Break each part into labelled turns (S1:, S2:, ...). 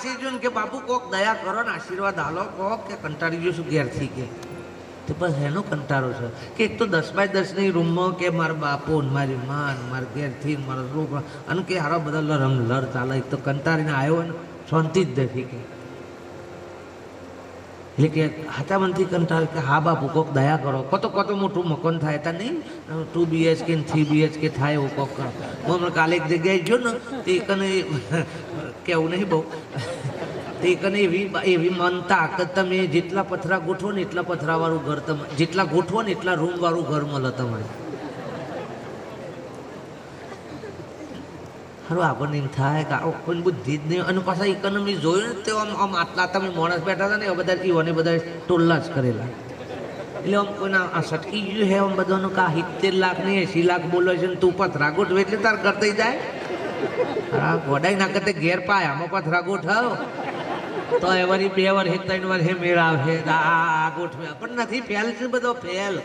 S1: પાસે જોઈને કે બાપુ કોક દયા કરો ને આશીર્વાદ હાલો કોક કે કંટાળી ગયો છું ઘેરથી કે તો બસ એનો કંટાળો છે કે એક તો 10 બાય 10ની રૂમમાં કે મારા બાપુ ને મારી માં ને મારા ઘેરથી મારા છોકરા અને કે હારા બધા લરમ લર ચાલે એક તો કંટાળીને આવ્યો ને શાંતિ જ નથી કે એટલે કે હાથા મનથી કંટાળ કે હા બાપુ કોક દયા કરો કતો મોટું મકાન થાય તા નહીં 2 BHK ને 3 BHK થાય એવું કોક કરો હું હમણાં કાલે એક જગ્યાએ ગયો ને તો એ કને કેવું નહીં બહુ એ કને એવી માનતા કે તમે જેટલા પથરા ગોઠવો ને એટલા પથરાવાળું ઘર તમે જેટલા ગોઠવો ને એટલા રૂમવાળું ઘર મળે તમારે સારું આપણને એમ થાય કે કોઈ બુદ્ધિ જ નહીં અને પાછા ઇકોનોમી જોયું ને તો આમ આટલા તમે માણસ બેઠા હતા ને એ બધા ઈઓને બધા ટોલ્લા જ કરેલા એટલે આમ કોઈના આ સટકી ગયું હે આમ બધાનું કા 70 લાખ ને 80 લાખ બોલો છે ને તું પથરા ગોઠવે એટલે તાર કરતા જાય હા ગોડાઈ ના કરતે ઘેર પાય આમાં પથરા ગોઠાવ તો એ વળી 2 વાર 3 વાર હે મેળા આવે આ ગોઠવે પણ નથી ફેલ છે બધો ફેલ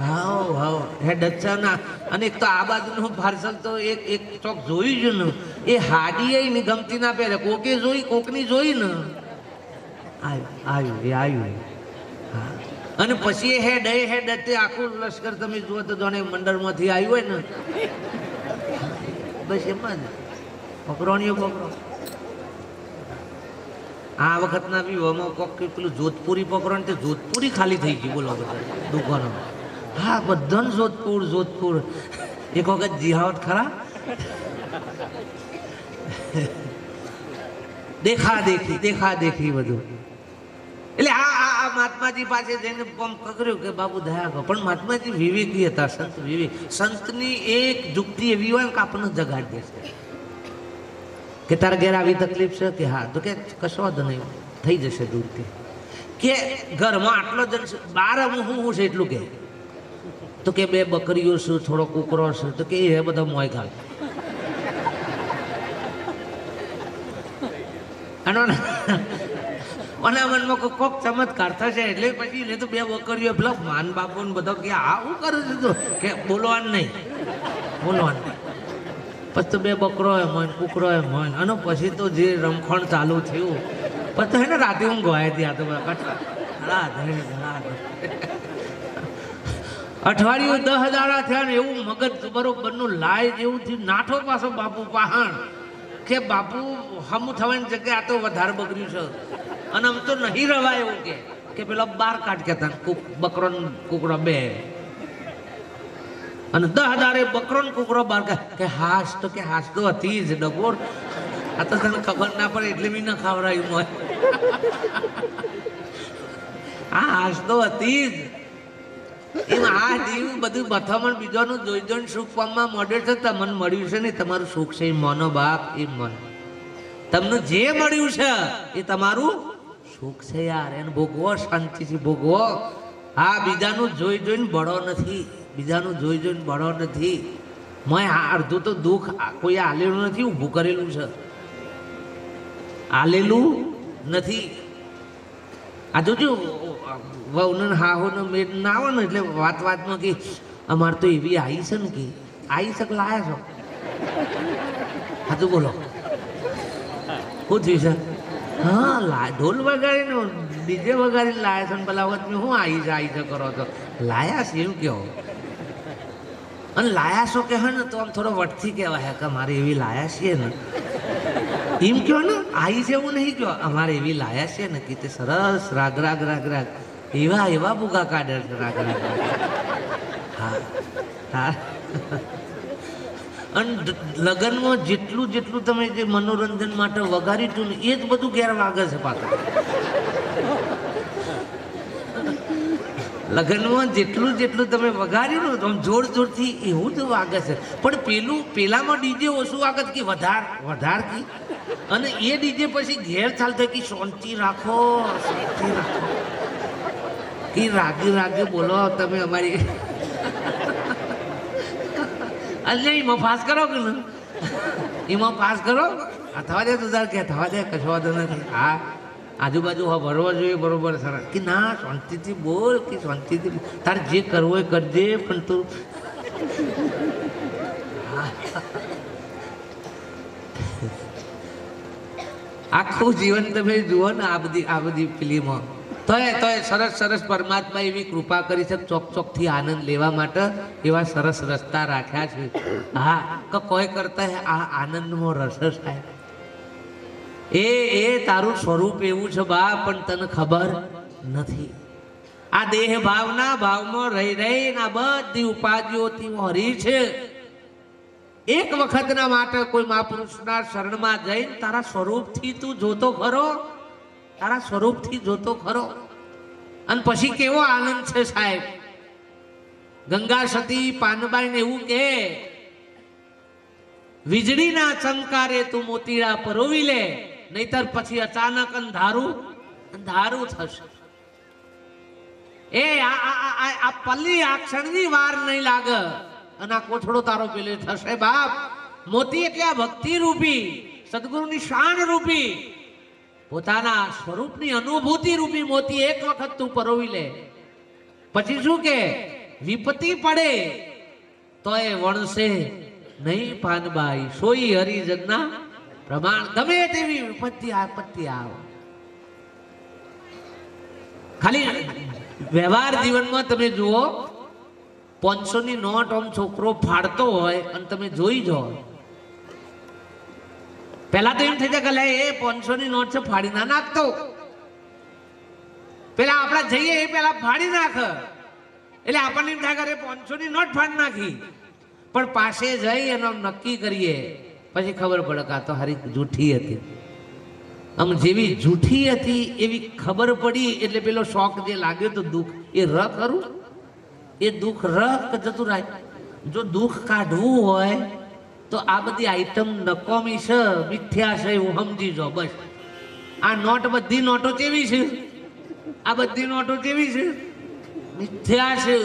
S1: હા હે ડચ્ચાના અને એક તો આ બાજુનું પાર્સલ તો એક ચોક જોયું છે ને એ હાડી ને ગમતી ના પહેરે કોકે જોઈ કોકની જોઈ ને આવ્યું હા અને પછી હેડ તે આખું લશ્કર તમે જુઓ તો જાણે મંડળમાંથી આવ્યું હોય ને બસ એમ જ પકડણીઓ પકડો આ વખતના વિવાહમાં કોક પેલું જોધપુરી પકડો ને તે જોધપુરી ખાલી થઈ ગઈ બોલો બધા દુકાનો હા બધાને જોધપુર એક વખત જીહાવત ખરા દેખા દેખી બધું એટલે આ મહાત્માજી પાસે જઈને પકડ્યું કે બાબુ દયા કરો પણ મહાત્માજી વિવેકી હતા સંતની એક યુક્તિ એવી હોય કે આપણને જગાડી દેશે કે તારા ઘેર આવી તકલીફ છે કે હા તો કે કશો વાંધો નહીં થઈ જશે દૂરથી કે ઘરમાં આટલો જણ બાર હું છે એટલું કે તો કે 2 બકરીઓ છે થોડો કૂકરો છે તો કે એ બધા મોય ઘાલ અને મનમાં કોક ચમત્કાર થશે એટલે પછી એટલે તો 2 બકરીઓ પેલા માન બાપુ ને બધો કે આવું કરે છે તો કે બોલવાનું નહીં પછી તો 2 બકરો એમ હોય કૂકરો એમ હોય અને પછી તો જે રમખણ ચાલુ થયું પછી તો હે ને રાતે હું ગવાય ત્યાં તો અઠવાડિયું 10 દાડા થયા ને એવું મગજ બરોબરનું લાય જેવું થયું નાઠો પાછો બાપુ પાહણ કે બાપુ હમું થવાની જગ્યાએ આ તો વધારે બગડ્યું છે અને આમ તો નહીં રવાય એવું કે પેલા 12 કાઢ કેતા બકરો કૂકડો 2 અને 10 દાડે બકરો ને કૂકડો 12 કે હાસ તો હતી જ ડબોર આ તો તને ખબર ના પડે એટલે બી ન ખવડાયું હોય હાસ તો હતી જ એમ આ જીવ બધું મથામણ બીજાનું જોઈ સુખ પામવા મળે છે તમને મળ્યું છે ને તમારું સુખ છે એ મનો બાપ એ મન તમને જે મળ્યું છે એ તમારું સુખ છે યાર એને ભોગવો શાંતિથી ભોગવો આ બીજાનું જોઈને બળો નથી મેં અડધું તો દુઃખ કોઈ આલેલું નથી ઊભું કરેલું છે આલેલું નથી આ જોજો વહુને હાહોને મેળ ના આવે ને એટલે વાતમાં કે અમારે તો એવી આવી છે ને કે આવી છે કે લાયા છો હા તો બોલો શું થયું છે હા ઢોલ વગાડીને ડીજે વગાડીને લાયા છે ને પેલા વખત મેં શું આવી છે કરો છો લાયા છે એવું કહો અને લાયા છો કે હે ને તો આમ થોડો વટથી કહેવાય કે અમારે એવી લાયા છીએ ને એમ કહો ને આવી છે એવું નહીં કહો અમારે એવી લાયા છે ને કે તે સરસ રાગ એવા ભૂગા કાઢે છે રાગ હા અને લગ્નમાં જેટલું તમે જે મનોરંજન માટે વગાડ્યું હતું ને એ જ બધું ઘેર વાગે છે પાછું લગ્નમાં જેટલું તમે વગાડ્યું ને આમ જોરથી એવું જ વાગે છે પણ પેલામાં ડીજે ઓછું વાગે કે વધાર કી અને એ ડીજે પછી ઘેર ચાલતો કે શાંતિ રાખો કે રાગે બોલો તમે અમારી એટલે એમાં પાસ કરો કે ને એમાં પાસ કરો આ થવા દે તું કે થવા દે કશો વાંધો નથી હા આજુબાજુ ભરવા જોઈએ બરોબર સરસ કે ના શાંતિથી બોલ કે શાંતિથી તારે જે કરવું હોય કરજે પણ તું આખું જીવન તમે જુઓ ને આ બધી ફિલ્મો, તોય સરસ સરસ પરમાત્મા એવી કૃપા કરી છે ચોક થી આનંદ લેવા માટે એવા સરસ રસ્તા રાખ્યા છે. હા, કે કોઈ કરતા આ આનંદમાં રસ થાય. એ તારું સ્વરૂપ એવું છે બા, પણ તને ખબર નથી. આ દેહ ભાવના ભાવમાં રહી રહીને આ બધી ઉપાધિઓથી હરી છે. એક વખતના માટે કોઈ મહાપુરુષના શરણમાં જઈને તારા સ્વરૂપથી તું જોતો ખરો, તારા સ્વરૂપથી જોતો ખરો, અને પછી કેવો આનંદ છે સાહેબ. ગંગા સતી પાનબાઈને એવું કે વીજળીના ચમકારે તું મોતીડા પરોવી લે, નહીતર પછી અચાનક અંધારું થશે. એ આ પલ્લી આ ક્ષણની વાર નહીં લાગે અને આ કોથળો તારો પેલે થશે બાપ. મોતી એટલે આ ભક્તિ રૂપી, સદગુરુની શાન રૂપી, પોતાના સ્વરૂપની અનુભૂતિ રૂપી મોતી એક વખત તું પરોવી લે, પછી શું કે વિપત્તિ પડે તો એ વણશે નહીં પાનબાઈ, સોઈ હરિજનના પ્રમાણ. ગમે તેવી વિપત્તિ આપત્તિ આવે, ખાલી વ્યવહાર જીવનમાં તમે જુઓ 500 ની નોટ આમ છોકરો ફાડતો હોય અને તમે જોઈ જાઓ, પેલા તો એમ થઈ જાય કે એ 500 ની નોટ છે ફાડી ના નાખતો, પેલા આપડા જઈએ એ પેલા ફાડી નાખ, એટલે આપણને એમ થાય કે 500 ની નોટ ફાડી નાખી. પણ પાસે જઈ અને નક્કી કરીએ પછી ખબર પડે કે આ તો હારી જૂઠી હતી. આમ જેવી જૂઠી હતી એવી ખબર પડી એટલે પેલો શોખ જે લાગ્યો તો દુઃખ એ ર કરું, એ દુઃખ ર જતું રહે. જો દુઃખ કાઢવું હોય તો આ બધી આઈટમ નકોમી છે, મિથ્યા છે એવું સમજી જો બસ. આ નોટ બધી નોટો કેવી છે, આ બધી નોટો કેવી છે, મિથ્યા છે,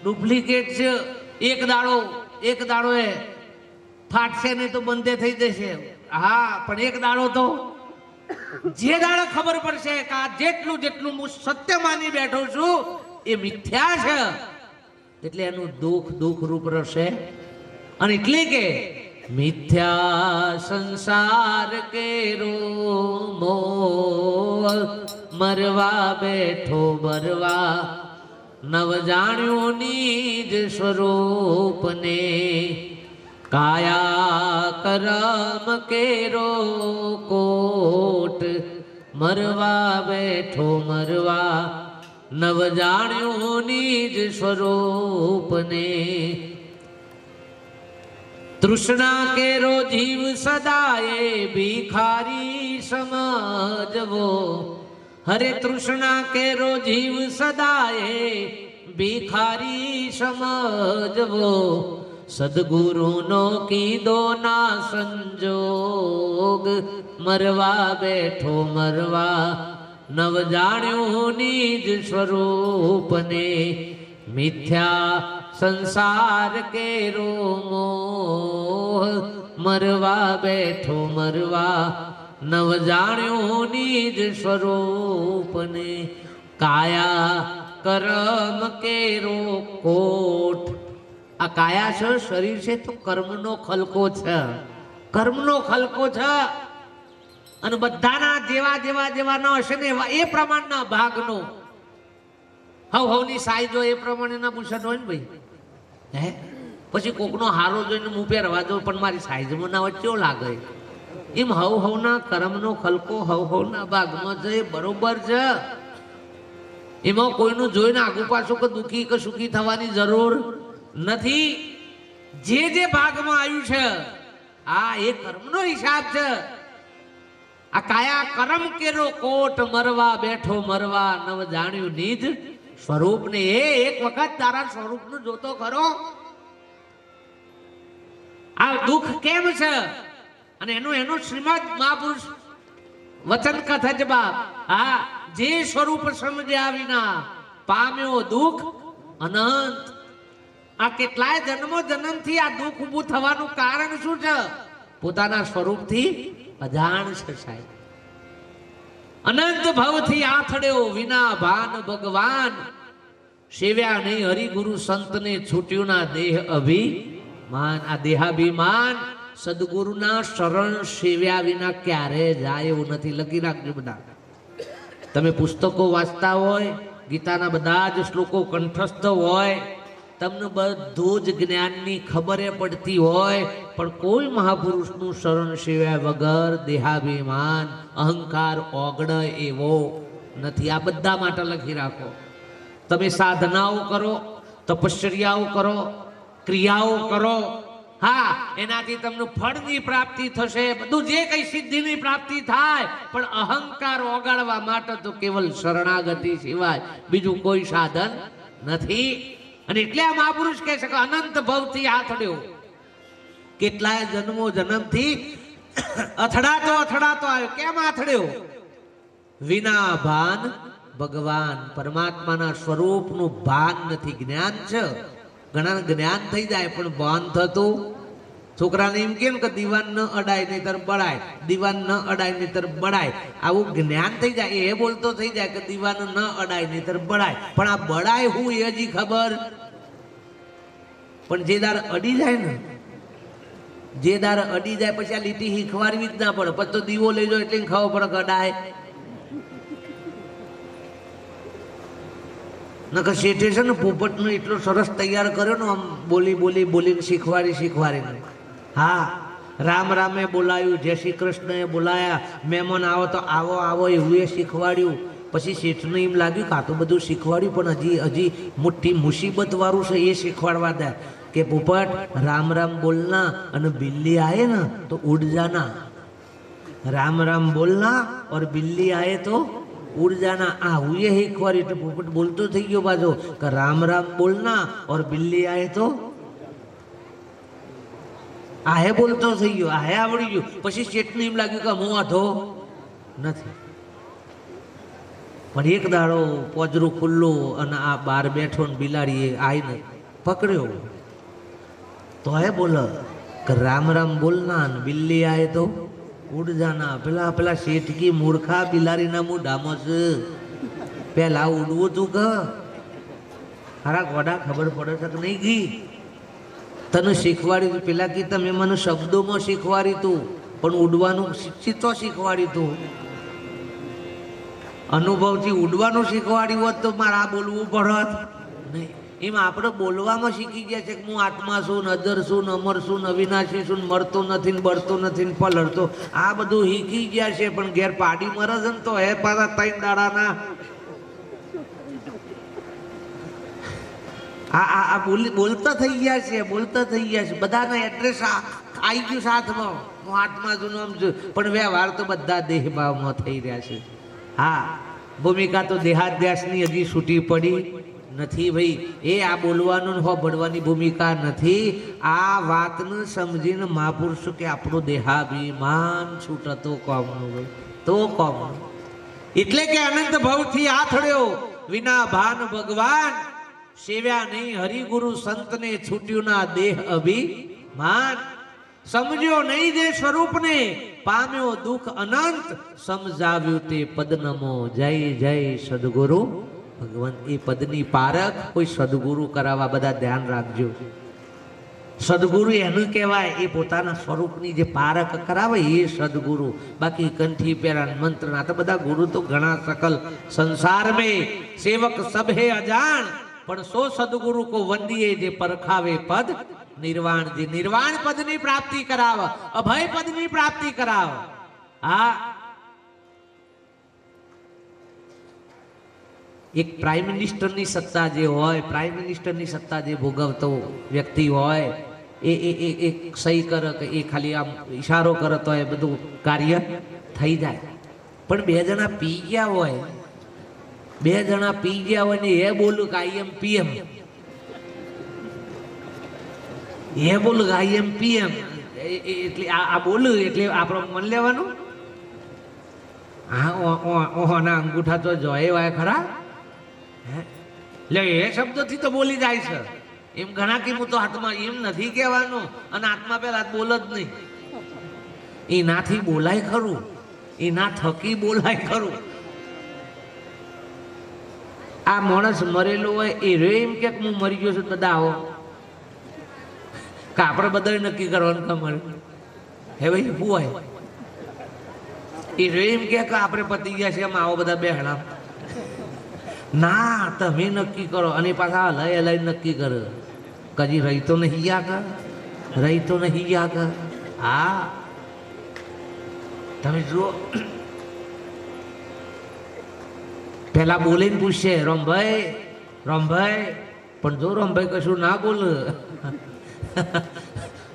S1: ડુપ્લિકેટ છે. એક દાડો એ ફાટશે નહીં તો બંધે થઈ જશે. હા, પણ એક દાડો તો જે દાડો ખબર પડશે કે આ જેટલું હું સત્ય માની બેઠો છું એ મિથ્યા છે, એટલે એનું દુઃખ રૂપ રહેશે. અને એટલે કે મિથ્યા સંસાર કેરો મોહ, મરવા બેઠો મરવા નવ જાણ્યું નિજ સ્વરૂપને, કાયા કરમ કેરો કોટ, મરવા બેઠો મરવા નવ જાણ્યું નિજ સ્વરૂપને. તૃષ્ણા કેરો જીવ સદાએ ભિખારી સમજવો, હરે તૃષ્ણા કેરો જીવ સદાએ ભિખારી સમજવો, સદગુરુનો કીધો ના સંજોગ, મરવા બેઠો મરવા નવ જાણ્યું નિજ સ્વરૂપને. મિથ્યા સંસાર કેરો મોહ, મરવા બેઠો મરવા નવ જાણ્યું નિજ સ્વરૂપને. કાયા કર્મ કેરો કોટ, આ કાયા છે શરીર છે તો કર્મનો ખલકો છે, કર્મનો ખલકો છે. અને બધાના જેવા ન હશે ને એ પ્રમાણના ભાગનો હવની સાઈઝ એ પ્રમાણેના પૂછન હોય ને ભાઈ. હે પછી કોકનો હારો જોઈને હું પહેરવા દઉં પણ મારી સાઈઝમાં ના હોય કેવો લાગે. એમ હવના કર્મનો ખલકો હવના ભાગમાં છે, બરોબર છે. એમાં કોઈનું જોઈને આગુ પાછું કે દુઃખી કે સુખી થવાની જરૂર નથી. જે ભાગમાં આવ્યું છે આ એ કર્મનો હિસાબ છે. આ કાયા કર્મ કેરો કોટ, મરવા બેઠો મરવા નવ જાણ્યું નિજ સ્વરૂપને. એક વખત તારા સ્વરૂપનું જોતો ખરો. આ દુઃખ કેમ છે અને એનું શ્રીમદ મહાપુરુષ વચન કથા જ બાપ. હા, જે સ્વરૂપ સમજ્યા વિના પામ્યો દુઃખ અનંત. આ કેટલાય જન્મથી આ દુઃખ ઊભું થવાનું કારણ શું છે? પોતાના સ્વરૂપથી અજાણ છે સાહેબ. અનંત ભવથી આથડ્યો વિના ભાન ભગવાન, સેવ્યા નહીં હરિગુરુ સંતને છૂટ્યું ના દેહ અભિમાન. આ દેહાભિમાન સદગુરુના શરણ સેવ્યા વિના ક્યારે જાય એવું નથી. લખી રાખજો બધા. તમે પુસ્તકો વાંચતા હોય, ગીતાના બધા જ શ્લોકો કંઠસ્થ હોય, તમને બધું જ જ્ઞાનની ખબરે પડતી હોય, પણ કોઈ મહાપુરુષનું શરણ સેવ્યા વગર દેહાભિમાન અહંકાર ઓગળે એવો નથી. આ બધા માટે લખી રાખો. તમે સાધનાઓ કરો, તપશ્ચર્યાઓ કરો, ક્રિયાઓ કરો, હા, એનાથી તમને ફળની પ્રાપ્તિ થશે, બધું જે કઈ સિદ્ધિની પ્રાપ્તિ થાય, પણ અહંકાર ઓગાળવા માટે તો કેવલ શરણાગતિ સિવાય બીજું કોઈ સાધન નથી. અને એટલે આ મહાપુરુષ કહે છે કે અનંત ભવથી આથડ્યો, કેટલાય જન્મો જન્મથી અથડાતો આવ્યો. કેમ આથડ્યો? વિના ભાન ભગવાન પરમાત્માના સ્વરૂપનું ભાન નથી. જ્ઞાન છે, ઘણા જ્ઞાન થઈ જાય પણ ભાન થતું. છોકરાને એમ કેમ કે દીવાન ન અડાય નહીતર બળાય, દીવાન ન અડાય નહીતર બળાય, આવું જ્ઞાન થઈ જાય. એ બોલતો થઈ જાય કે દીવાન ન અડાય નહીતર બળાય, પણ આ બળાય હું એ હજી ખબર. પણ જે દાર અડી જાય ને, જે દાર અડી જાય પછી આ લીટી શીખવાડવી જ ના પડે. પછી તો દીવો લઈ જાઓ એટલે ખબર પડે કે અડાય. નકર શેઠે છે ને પોપટનો એટલો સરસ તૈયાર કર્યો ને, આમ બોલીને શીખવાડીને. હા, રામ રામે બોલાયું, જય શ્રી કૃષ્ણએ બોલાયા, મહેમાન આવો તો આવો એવું એ શીખવાડ્યું. પછી શેઠને એમ લાગ્યું કે આ તો બધું શીખવાડ્યું, પણ હજી મોટી મુસીબત વાળું છે એ શીખવાડવા દે. કે પોપટ રામ રામ બોલના અને બિલ્લી આए ना तो उड़ जाना. राम राम बोलना और बिल्ली आए तो उड़ जाना. आ हुए શીખવાડી તો પોપટ બોલતો થઈ ગયો પાછો કે રામ રામ બોલના और बिल्ली आए तो આહે બોલતો થઈ ગયો, આહે આવડી ગયું. પછી શેઠને એમ લાગ્યું કે હું આધો નથી. પણ એક દાડો પોજરું ખુલ્લું અને આ બહાર બેઠો ને બિલાડીએ આવીને પકડ્યો. તો હે બોલો કે રામ રામ બોલના ને બિલ્લી આए तो ઉડ જાના. પેલા શેઠ કી મૂર્ખા બિલાડીના મોઢામાં છે, પેલા ઉડવું તું કે હારા ગોડા ખબર પડે છે કે નહીં? ગઈ તને શીખવાડ્યું પેલા કી તમે મને શબ્દોમાં શીખવાડી તું, પણ ઉડવાનું શિક્ષિતો શીખવાડ્યું તું. અનુભવથી ઉડવાનું શીખવાડ્યું હોત તો મારે આ બોલવું પડત નહીં. એમ આપણે બોલવામાં શીખી ગયા છે કે હું આત્મા છું, નજર છું, અમર છું, અવિનાશી છું, મરતો નથી ને બળતો નથી ને પલળતો. આ બધું શીખી ગયા છે, પણ ઘેર પાડી મરે છે ને તો હે પાછા 3 દાડાના આ બોલતા થઈ ગયા છે. બધાના એડ્રેસ આવી ગયું સાથમાં, હું આત્મા છું, આમ છું, પણ વ્યવહાર તો બધા દેહભાવમાં થઈ રહ્યા છે. હા, ભૂમિકા તો દેહાદ્યાસની હજી છૂટી પડી નથી ભાઈ. એ આ બોલવાનું ભણવાની ભૂમિકા નથી. આ વાતને સમજીને મહાપુરુષો કે આપણો દેહાભિમાન છૂટતો કોમનું ભાઈ, તો કોમનું. એટલે કે અનંત ભવથી આથડ્યો, વિના ભાન ભગવાન સેવ્યા નહીં, હરિગુરુ સંતને છૂટ્યું ના દેહ અભિમાન. સમજ્યો નહીં જે સ્વરૂપને, પામ્યો દુઃખ અનંત, સમજાવ્યું તે પદનમો. જય જય સદગુરુ ભગવાન. એ પદની પારખ કોઈ સદગુરુ કરાવવા. બધા ધ્યાન રાખજો, સદગુરુ એનું કહેવાય એ પોતાના સ્વરૂપની જે પારખ કરાવે એ સદગુરુ. બાકી કંઠી પેરા મંત્ર ના તો બધા ગુરુ તો ઘણા સકલ સંસાર में सेवक सब है अजान, પણ સો સદગુરુ કો વંદીએ જે પરખાવે પદ નિર્વાણ. જે નિર્વાણ પદની પ્રાપ્તિ કરાવે, અભય પદની પ્રાપ્તિ કરાવે. હા, એક પ્રાઇમ મિનિસ્ટરની સત્તા જે હોય, પ્રાઇમ મિનિસ્ટરની સત્તા જે ભોગવતો વ્યક્તિ હોય, એ સહી કરે કે એ ખાલી આમ ઈશારો કરે તો એ બધું કાર્ય થઈ જાય. પણ 2 જણા પી ગયા હોય, 2 જણા પી ગયા હોય ને એ બોલું કે આઈ એમ પીએમ, એ બોલું કે આઈ એમ પીએમ, એટલે આ બોલું એટલે આપણો મન લેવાનું. હા, ના અંગૂઠા તો જોય વાય ખરા. લે એ શબ્દથી તો બોલી જાય છે. એમ ઘણા કે હું તો હાથમાં એમ નથી કહેવાનું, અને આત્મા પેલા બોલ જ નહીં. એનાથી બોલાય ખરું, એના થકી બોલાય ખરું. આ માણસ મરેલો હોય એ રે એમ કે હું મરી ગયો છું, બધા આવો કે આપણે બધા નક્કી કરવાનું કે મરે. હે ભાઈ શું હોય એ એમ કે આપણે પતી ગયા છે એમાં આવો બધા બેહણા ના તમે નક્કી કરો અને પાછા લઈ લઈ નક્કી કરો કજી રહી તો નહીં યા કર રહી તો નહીં યા કર હા તમે જુઓ પેલા બોલીને પૂછશે રામભાઈ પણ જો રામભાઈ કશું ના બોલ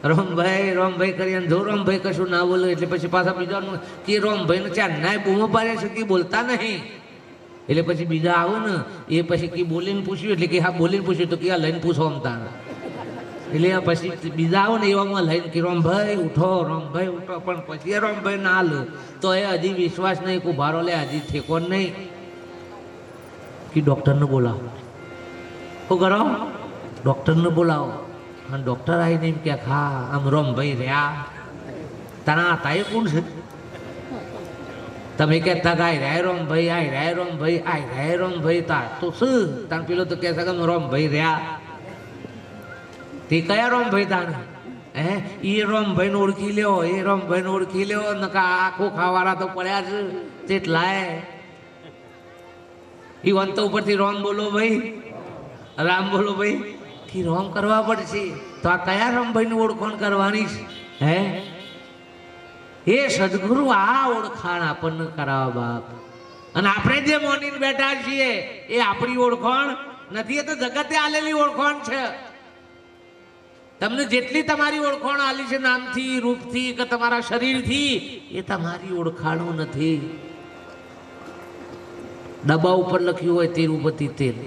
S1: રામભાઈ કરીને જો રામભાઈ કશું ના બોલે એટલે પછી પાછા બીજા કે રામભાઈ ને ચાર ના બૂમો પાડે છે કે બોલતા નહીં એટલે પછી બીજા આવો ને એ પછી કે બોલીને પૂછ્યું એટલે કે હા બોલીને પૂછ્યું તો કે આ લઈને પૂછો અમતા એટલે પછી બીજા આવો ને એવામાં લઈને કે રામભાઈ ઉઠો પણ પછી રામભાઈ ના લે તો એ હજી વિશ્વાસ નહીં કે ઉભારો લે હજી ઠેકો નહીં કે ડૉક્ટરને બોલાવો શું કરો ડૉક્ટરને બોલાવો અને ડૉક્ટર આવીને એમ કે હા આમ રામભાઈ રહ્યા તારા હતા એ કોણ છે તમે કહેતા કે આય રામભાઈ તાર તો શું તાર પેલો તો કહે છે કે રામભાઈ રહ્યા તે કયા રામભાઈ તાર હે એ રામભાઈને ઓળખી લ્યો નકા આખું ખાવાના તો પડ્યા છે તેટલાય એ વંતો ઉપરથી રામ બોલો ભાઈ કે રામ કરવા પડશે તો આ કયા રામભાઈની ઓળખાણ કરવાની હે એ સદગુરુ આ ઓળખાણ આપણને કરાવવા બાપ અને આપણે જે મોનીને બેઠા છીએ એ આપણી ઓળખાણ નથી એ તો જગતે આલેલી ઓળખાણ છે તમને જેટલી તમારી ઓળખાણ આલી છે નામથી રૂપથી કે તમારા શરીરથી એ તમારી ઓળખાણો નથી ડબ્બા ઉપર લખ્યું હોય તિરુપતિ તેલ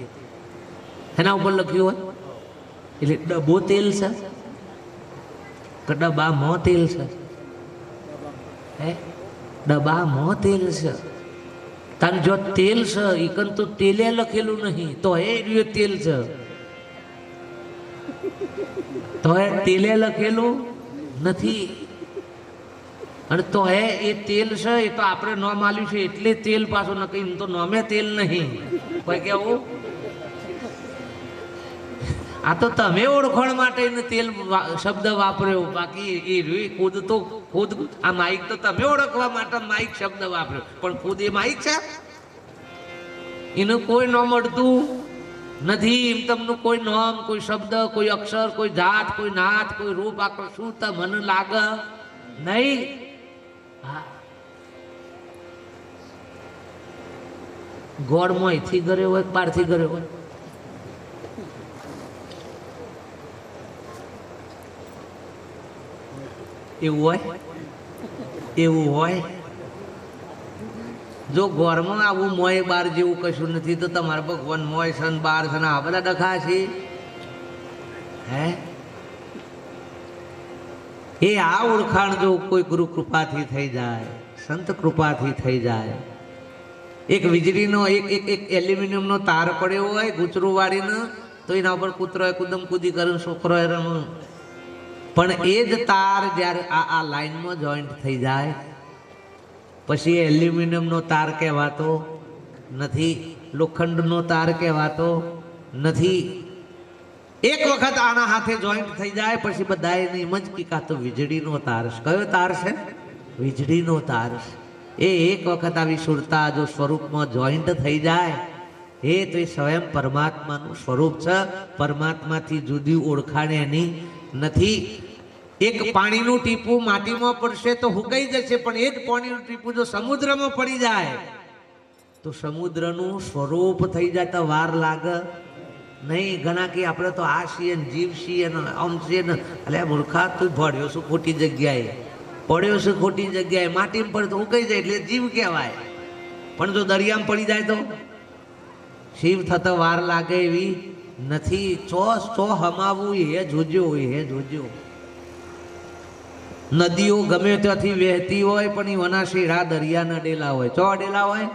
S1: એના ઉપર લખ્યું હોય એટલે ડબ્બો તેલ છે કે ડબ્બામાં તેલ છે હે ડબ્બામાં તેલ છે તાન જો તેલ છે ઈકન તો તેલે લખેલું નહીં તો એ તેલ છે તો એ તેલે લખેલું નથી અને તો એ તેલ છે એ તો આપણે નોમ આલ્યું છે એટલે તેલ પાછું નક્કી તો નોમે તેલ નહીં કોઈ કેવું આ તો તમે ઓળખાણ માટે તેલ શબ્દ વાપર્યો બાકી એ ખુદ આ માઇક તો તમે ઓળખવા માટે માઇક શબ્દ વાપર્યો પણ ખુદ એ માઇક છે એનું કોઈ ન મળતું નથી એમ તમનું કોઈ નામ કોઈ શબ્દ કોઈ અક્ષર કોઈ જાત કોઈ નાત કોઈ રૂપ આકૃતિ શું તો મને લાગે નહીં ગોળમાં અહીંથી ઘરે હોય બહારથી ઘરે હોય એવું હોય જો ગોળમાં આવું મોય બાર જેવું કશું નથી તો તમારે ભગવાન મોય છે ને બાર છે ને આ બધા ડખા છે હે એ આ ઓળખાણ જો કોઈ ગુરુ કૃપાથી થઈ જાય સંત કૃપાથી થઈ જાય એક વીજળીનો એક એલ્યુમિનિયમનો તાર પડ્યો હોય ગુચરું વાળીને તો એના ઉપર કૂતરો કુદમ કૂદી કરીને છોકરો રમે પણ એ જ તાર જ્યારે આ લાઈનમાં જોઈન્ટ થઈ જાય પછી એલ્યુમિનિયમનો તાર કહેવાતો નથી લોખંડનો તાર કહેવાતો નથી એક વખત આના હાથે જોઈન્ટ થઈ જાય પછી બધા એની મજકી તો વીજળીનો તાર કયો તાર છે વીજળીનો તાર એ એક વખત આવી સુરતા જો સ્વરૂપમાં જોઈન્ટ થઈ જાય એ તો એ સ્વયં પરમાત્માનું સ્વરૂપ છે પરમાત્માથી જુદી ઓળખાણ એની નથી એક પાણીનું ટીપું માટીમાં પડશે તો હુકાઈ જશે પણ એ જ પાણીનું ટીપું જો સમુદ્રમાં પડી જાય તો સમુદ્રનું સ્વરૂપ થઈ જાય તો વાર લાગે નહીં ઘણા કે આપણે તો આ છીએ ને જીવ છીએ ને આમ છીએ ને એટલે મૂર્ખા તું ભળ્યો છું ખોટી જગ્યાએ પડ્યો છું ખોટી જગ્યાએ માટીમાં પડે તો હુકાઈ જાય એટલે જીવ કહેવાય પણ જો દરિયામાં પડી જાય તો શિવ થતા વાર લાગે એવી નથી ચો હમાવું એ જોજો નદીઓ ગમે ત્યાંથી વહેતી હોય પણ એ વનાશીરા દરિયાના ડેલા હોય ચો ડેલા હોય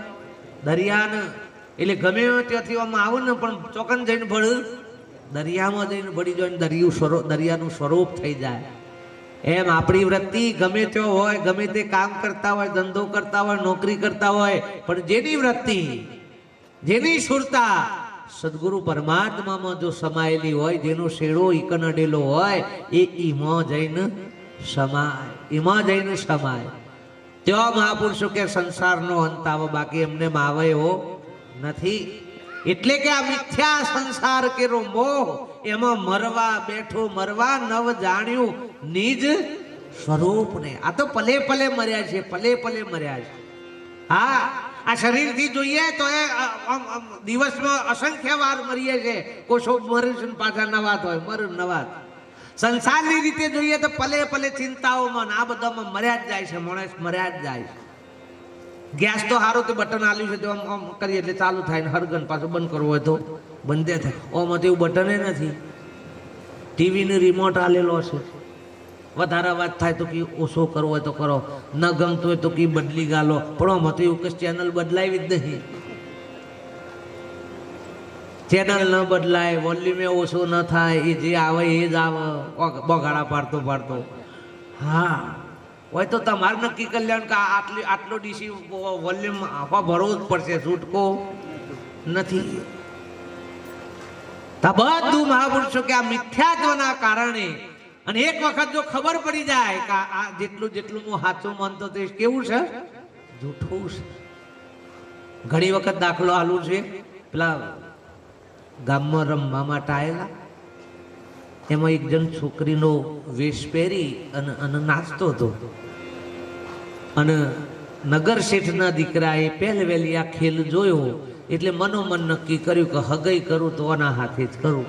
S1: દરિયાના એટલે ગમે ત્યાંથી આમાં આવો ને પણ ચોકન જઈને ભળ દરિયામાં જઈને ભળી જાય દરિયાનું સ્વરૂપ થઈ જાય એમ આપણી વૃત્તિ ગમે ત્યાં હોય ગમે તે કામ કરતા હોય ધંધો કરતા હોય નોકરી કરતા હોય પણ જેની વૃત્તિ જેની સુરતા સદગુરુ પરમાત્મામાં જો સમાયેલી હોય જેનો શેડો ઈકન અડેલો હોય એ ઈમાં જઈને સમાય, એમાં જઈને સમાય. તેવા મહાપુરુષો કે સંસારનો અંત આવે, બાકી એમને આવે એવો નથી. એટલે કે આ મિથ્યા સંસાર કેરો મોહ, એમાં મરવા બેઠો મરવા નવ જાણ્યું નિજ સ્વરૂપને. આ તો પલે પલે મર્યા છે, પલે પલે મર્યા છે. હા, આ શરીરથી જોઈએ તો એ દિવસમાં અસંખ્ય વાર મરીએ છે. કોશો મરે છે પાછા નવા હોય, મર નવા. સંસારની રીતે જોઈએ તો પલે પલે ચિંતાઓમાં આ બધામાં મર્યા જ જાય છે. માણસ મર્યા જ જાય છે. ગેસ તો સારું તો બટન આલ્યું છે તો આમ કરીએ એટલે ચાલુ થાય ને હરગન પાછું બંધ કરવું હોય તો બંધ થાય. ઓમાં તો એવું બટને નથી. ટીવીનું રિમોટ આલેલો છે. વધારે વાત થાય તો કે ઓછો કરવો હોય તો કરો, ન ગમતું હોય તો કે બદલી ગાલો. પણ આમાં તો એવું કે ચેનલ બદલાવી જ નહીં. ચેનલ ન બદલાય, વોલ્યુમે ઓછો ન થાય, એ જે આવે એ જ આવે બગાડા પાડતો પાડતો. હા, હોય તો તમારે નક્કી કરી લેવાનું કે આટલો ડીસી વોલ્યુમ ભરવો જ પડશે, છૂટકો નથી. બધું મહાપુરુષો કે આ મિથ્યાત્વના કારણે, અને એક વખત જો ખબર પડી જાય કે આ જેટલું હું સાચું માનતો તે કેવું છે, જૂઠું છે. ઘણી વખત દાખલો આલું છે. પેલા ગામમાં રમવા માટે આવેલા, એમાં એક જણ છોકરીનો વેશ પહેરી અને નાચતો હતો. અને નગર શેઠના દીકરાએ પહેલે વહેલી આ ખેલ જોયો એટલે મનોમન નક્કી કર્યું કે હગઈ કરું તો આના હાથે જ કરું.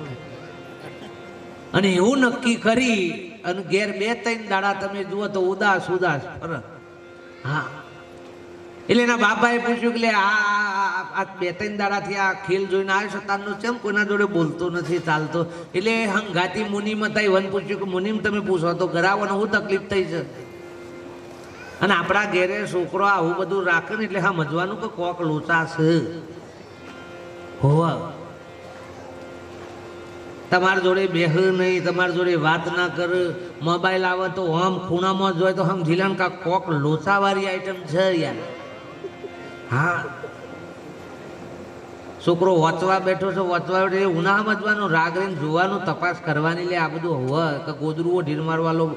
S1: અને એવું નક્કી કરી અને ઘેર 2-3 દાડા તમે જુઓ તો ઉદાસ ફરક. હા, એટલે એના બાપાએ પૂછ્યું કે આ 2-3 દાડાથી આ ખેલ જોઈને આવ્યો છે, તારનો કેમ કોઈના જોડે બોલતો નથી, ચાલતો? એટલે હંગાતી મુનિમ હતા, વન પૂછ્યું કે મુનિમ તમે પૂછો તો કરાવો ને હું તકલીફ થઈ છે. અને આપણા ઘેરે છોકરો આવું બધું રાખે ને એટલે સમજવાનું કે કોક લોચા છે. હોવા તમારી જોડે બેહ નહીં, તમારી જોડે વાત ના કરે, મોબાઈલ આવે તો આમ ખૂણામાં જોય તો સમજી લે કે કોક લોચાવાળી આઈટમ છે યાર. હા, છોકરો વાંચવા બેઠો છે, વાંચવા બેઠો એ ઉના સમજવાનું, રાગ રહીને જોવાનું, તપાસ કરવાની. લે આ બધું હોવા કે ગોદરુઓ ઢીલ મારવાલો.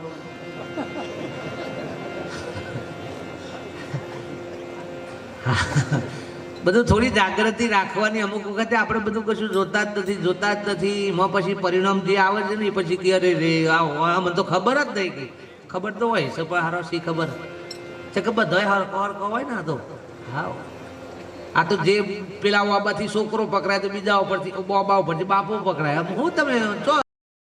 S1: બધું થોડી જાગૃતિ રાખવાની. અમુક વખતે આપણે બધું કશું જોતા જ નથી. એમાં પછી પરિણામ જે આવે છે ને એ પછી કે અરે રે આ મને તો ખબર જ નહીં. કે ખબર તો હોય છે પણ હારો શી ખબર છે કે બધા હરકો હોય ને. તો હા, આ તો જે પેલા બાબાથી છોકરો પકડાય તો બીજા ઉપરથી બાબા ઉપરથી બાપો પકડાય. હું તમે